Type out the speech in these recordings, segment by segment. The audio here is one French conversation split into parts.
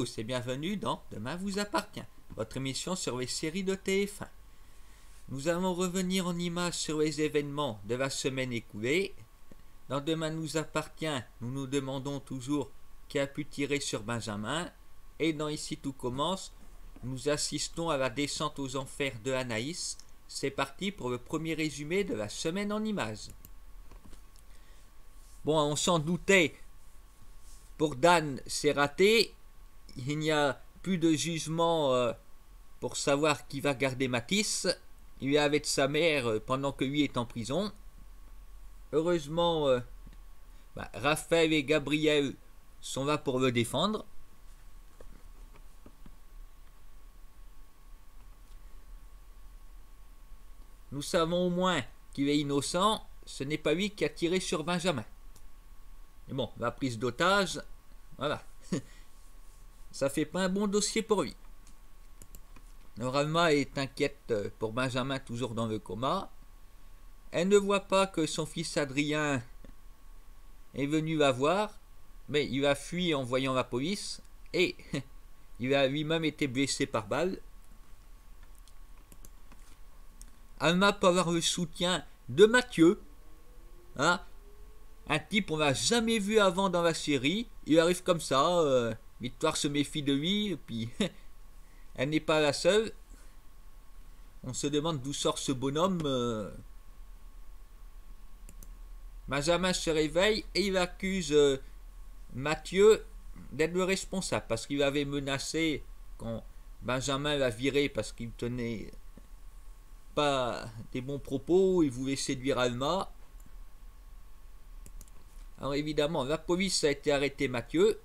tous et bienvenue dans Demain vous appartient, votre émission sur les séries de TF1. Nous allons revenir en images sur les événements de la semaine écoulée. Dans Demain nous appartient, nous nous demandons toujours qui a pu tirer sur Benjamin. Et dans Ici tout commence, nous assistons à la descente aux enfers de Anaïs. C'est parti pour le premier résumé de la semaine en images. Bon, on s'en doutait. Pour Dan, c'est raté. Il n'y a plus de jugement pour savoir qui va garder Mathis. Il est avec sa mère pendant que lui est en prison. Heureusement, Raphaël et Gabriel sont là pour le défendre. Nous savons au moins qu'il est innocent. Ce n'est pas lui qui a tiré sur Benjamin. Mais bon, la prise d'otage, voilà. Ça fait pas un bon dossier pour lui. Alma est inquiète pour Benjamin toujours dans le coma. Elle ne voit pas que son fils Adrien est venu la voir, mais il a fui en voyant la police et il a lui-même été blessé par balle. Alma peut avoir le soutien de Mathieu, hein, un type qu'on n'a jamais vu avant dans la série. Il arrive comme ça, Victoire se méfie de lui, et puis elle n'est pas la seule. On se demande d'où sort ce bonhomme. Benjamin se réveille et il accuse Mathieu d'être le responsable parce qu'il avait menacé quand Benjamin l'a viré parce qu'il tenait pas des bons propos, il voulait séduire Alma. Alors évidemment, la police a été arrêter Mathieu.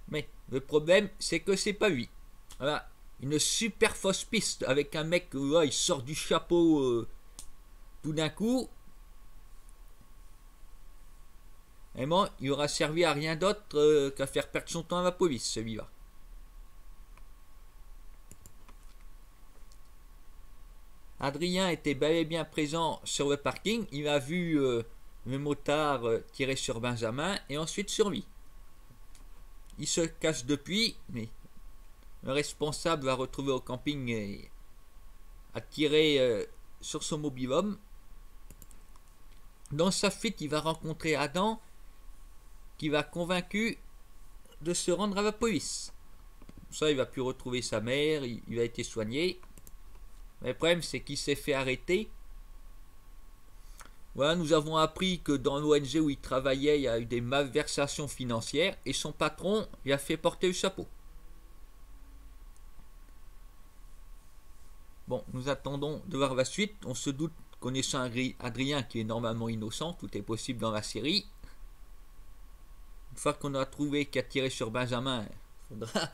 Mais le problème, c'est que c'est pas lui. Voilà, une super fausse piste avec un mec, il sort du chapeau tout d'un coup. Et bon, il aura servi à rien d'autre qu'à faire perdre son temps à la police, celui-là. Adrien était bel et bien présent sur le parking. Il a vu le motard tirer sur Benjamin et ensuite sur lui. Il se cache depuis, mais le responsable va retrouver au camping et a tiré sur son mobil-homme. Dans sa fuite, il va rencontrer Adam qui va convaincu de se rendre à la police. Pour ça, il va plus retrouver sa mère, il a été soigné. Mais le problème, c'est qu'il s'est fait arrêter. Voilà, nous avons appris que dans l'ONG où il travaillait, il y a eu des malversations financières et son patron lui a fait porter le chapeau. Bon, nous attendons de voir la suite. On se doute, connaissant Adrien qui est normalement innocent, tout est possible dans la série. Une fois qu'on a trouvé qui a tiré sur Benjamin, il faudra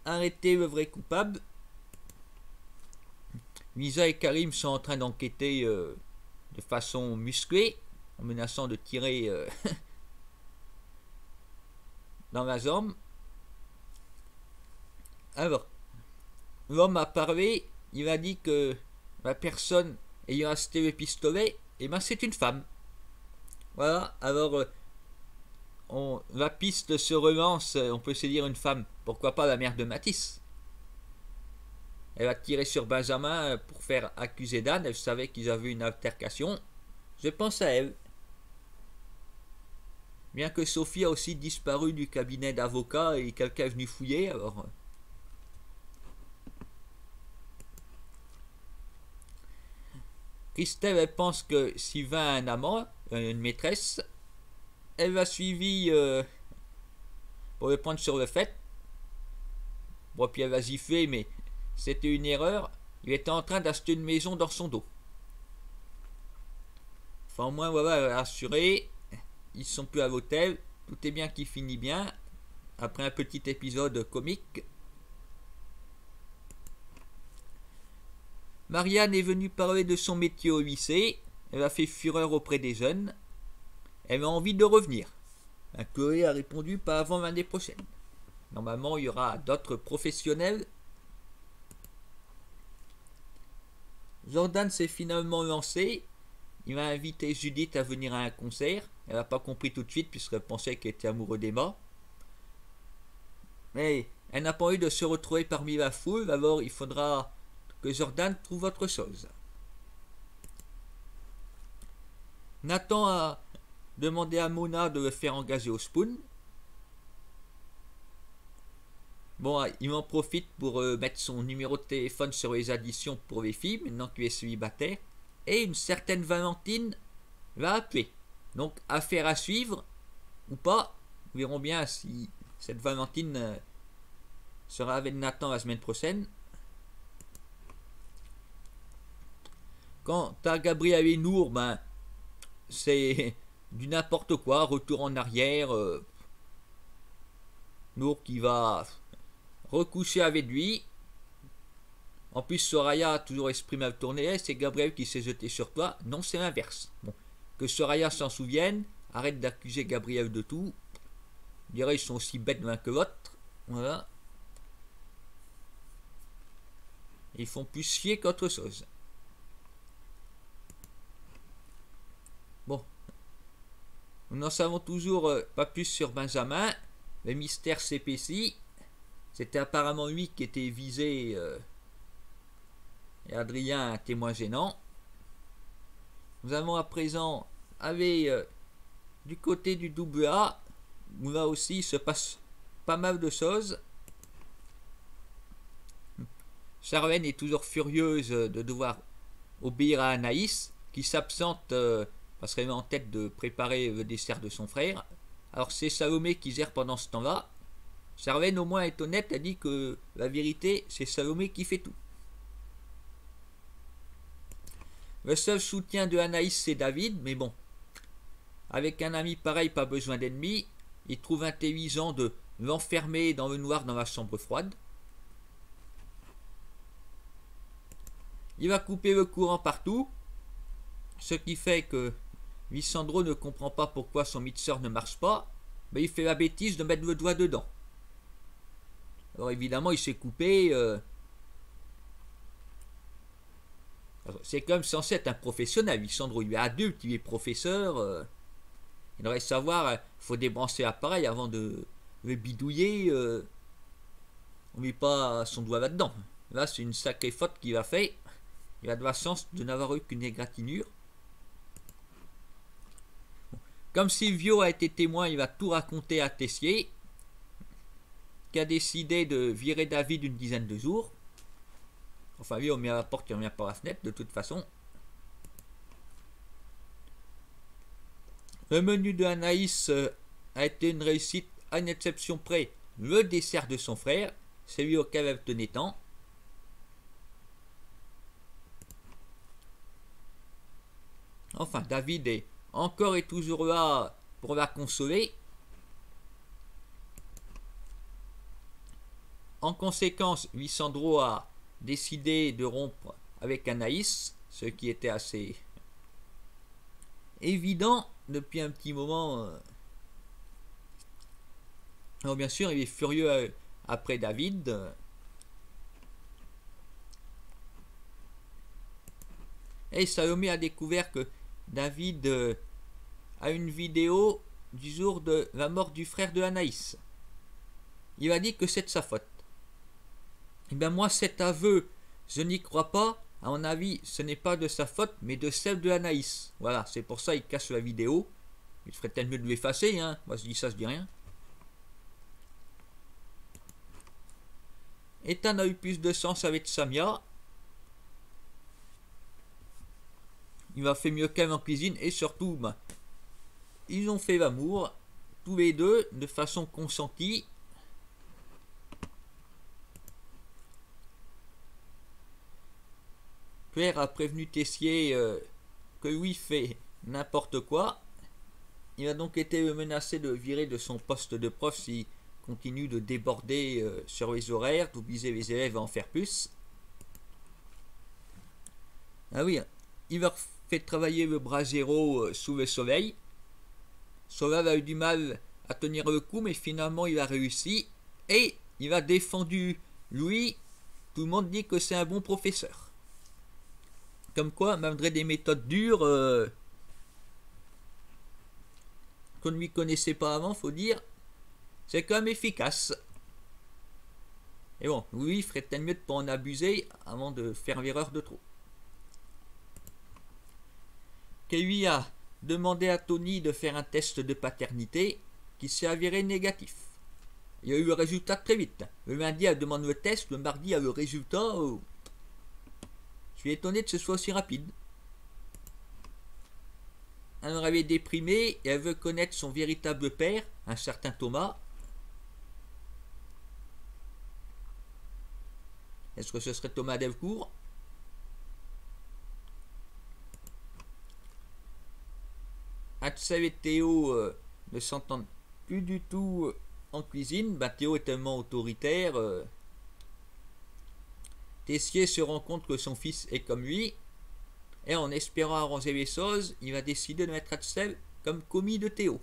arrêter le vrai coupable. Lisa et Karim sont en train d'enquêter de façon musclée, en menaçant de tirer dans la jambe. Alors, l'homme a parlé, il a dit que la personne ayant acheté le pistolet, c'est une femme. Voilà, alors la piste se relance, on peut se dire une femme, pourquoi pas la mère de Mathis. Elle a tiré sur Benjamin pour faire accuser Dan. Elle savait qu'ils avaient une altercation. Je pense à elle. Bien que Sophie a aussi disparu du cabinet d'avocat et quelqu'un est venu fouiller, alors... Christelle, elle pense que Sylvain a un amant, une maîtresse. Elle l'a suivi pour le prendre sur le fait. Bon, puis elle va gifler, mais... C'était une erreur, il était en train d'acheter une maison dans son dos. Enfin au moins voilà, rassuré, ils sont plus à l'hôtel, tout est bien qui finit bien, après un petit épisode comique. Marianne est venue parler de son métier au lycée, elle a fait fureur auprès des jeunes, elle a envie de revenir. Chloé a répondu pas avant l'année prochaine. Normalement il y aura d'autres professionnels. Jordan s'est finalement lancé. Il a invité Judith à venir à un concert. Elle n'a pas compris tout de suite puisqu'elle pensait qu'il était amoureux d'Emma. Mais elle n'a pas envie de se retrouver parmi la foule, alors il faudra que Jordan trouve autre chose. Nathan a demandé à Mona de le faire engager au Spoon. Bon, il en profite pour mettre son numéro de téléphone sur les additions pour les filles, maintenant qu'il est célibataire. Et une certaine Valentine va appeler. Donc, affaire à suivre, ou pas. Nous verrons bien si cette Valentine sera avec Nathan la semaine prochaine. Quant à Gabriel et Nour, ben, c'est du n'importe quoi, retour en arrière. Nour qui va recoucher avec lui. En plus, Soraya a toujours esprit mal tourné. C'est Gabriel qui s'est jeté sur toi. Non, c'est l'inverse. Bon. Que Soraya s'en souvienne. Arrête d'accuser Gabriel de tout. Je dirais ils sont aussi bêtes l'un que l'autre. Voilà. Ils font plus chier qu'autre chose. Bon. Nous n'en savons toujours pas plus sur Benjamin. Le mystère s'épaissit. C'était apparemment lui qui était visé. Et Adrien, un témoin gênant. Nous avons à présent avec du côté du AA, où là aussi il se passe pas mal de choses. Charlène est toujours furieuse de devoir obéir à Anaïs, qui s'absente parce qu'elle est en tête de préparer le dessert de son frère. Alors c'est Salomé qui gère pendant ce temps-là. Charlène au moins est honnête, elle dit que la vérité c'est Salomé qui fait tout. Le seul soutien de Anaïs c'est David, mais bon, avec un ami pareil pas besoin d'ennemis, il trouve intelligent de l'enfermer dans le noir dans la chambre froide. Il va couper le courant partout, ce qui fait que Lissandro ne comprend pas pourquoi son mixeur ne marche pas, mais il fait la bêtise de mettre le doigt dedans. Alors évidemment il s'est coupé. C'est quand même censé être un professionnel. Lissandro il est adulte, il est professeur. Il devrait savoir, il faut débrancher l'appareil avant de le bidouiller. On ne met pas son doigt là-dedans. Là c'est une sacrée faute qu'il a fait. Il a de la chance de n'avoir eu qu'une égratignure. Comme Silvio a été témoin, il va tout raconter à Tessier, qui a décidé de virer David une dizaine de jours. Enfin, lui, on met à la porte, il revient par la fenêtre, de toute façon. Le menu de Anaïs a été une réussite à une exception près. Le dessert de son frère, c'est lui auquel elle tenait tant. Enfin, David est encore et toujours là pour la consoler. En conséquence, Lissandro a décidé de rompre avec Anaïs, ce qui était assez évident depuis un petit moment. Alors bien sûr, il est furieux après David. Et Salomé a découvert que David a une vidéo du jour de la mort du frère de Anaïs. Il a dit que c'est de sa faute. Et bien moi, cet aveu, je n'y crois pas. À mon avis, ce n'est pas de sa faute, mais de celle de Anaïs. Voilà, c'est pour ça qu'il cache la vidéo. Il ferait peut-être mieux de l'effacer, hein. Moi, je dis ça, je dis rien. Ethan a eu plus de sens avec Samia. Il a fait mieux qu'elle en cuisine et surtout, ben, ils ont fait l'amour, tous les deux, de façon consentie. Claire a prévenu Tessier que lui fait n'importe quoi. Il a donc été menacé de virer de son poste de prof s'il continue de déborder sur les horaires, d'obliger les élèves à en faire plus. Ah oui, il leur fait travailler le brasero sous le soleil. Solal a eu du mal à tenir le coup, mais finalement il a réussi. Et il a défendu Louis. Tout le monde dit que c'est un bon professeur. Comme quoi, malgré des méthodes dures, qu'on ne lui connaissait pas avant, faut dire, c'est quand même efficace. Et bon, oui, il ferait peut-être mieux de ne pas en abuser avant de faire l'erreur de trop. Kelly a demandé à Tony de faire un test de paternité qui s'est avéré négatif. Il y a eu le résultat très vite. Le lundi, elle demande le test, le mardi, elle a le résultat. Je suis étonné que ce soit aussi rapide. Elle en avait déprimé et elle veut connaître son véritable père, un certain Thomas. Est-ce que ce serait Thomas Delcourt? Axel et Théo ne s'entendent plus du tout en cuisine. Théo est tellement autoritaire. Tessier se rend compte que son fils est comme lui. Et en espérant arranger les choses, il va décider de mettre Axel comme commis de Théo.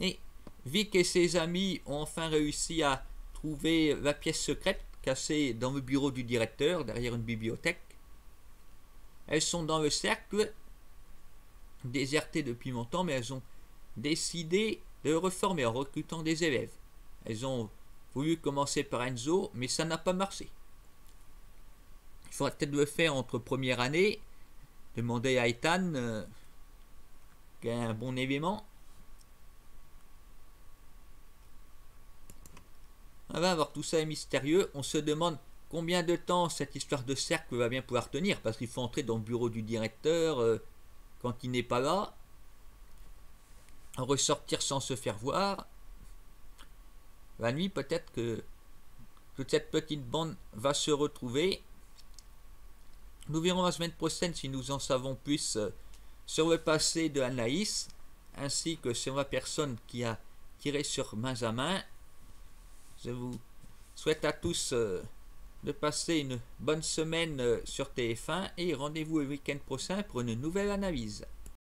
Et Vic et ses amis ont enfin réussi à trouver la pièce secrète cachée dans le bureau du directeur, derrière une bibliothèque. Elles sont dans le cercle, déserté depuis longtemps, mais elles ont décidé de le reformer en recrutant des élèves. Elles ont voulu commencer par Enzo, mais ça n'a pas marché. Il faudrait peut-être le faire entre première année, demander à Ethan, qui a un bon élément. On va voir, tout ça est mystérieux. On se demande combien de temps cette histoire de cercle va bien pouvoir tenir, parce qu'il faut entrer dans le bureau du directeur quand il n'est pas là, ressortir sans se faire voir. La nuit, peut-être que toute cette petite bande va se retrouver. Nous verrons la semaine prochaine si nous en savons plus sur le passé de Anaïs, ainsi que sur la personne qui a tiré sur Benjamin. Je vous souhaite à tous de passer une bonne semaine sur TF1 et rendez-vous le week-end prochain pour une nouvelle analyse.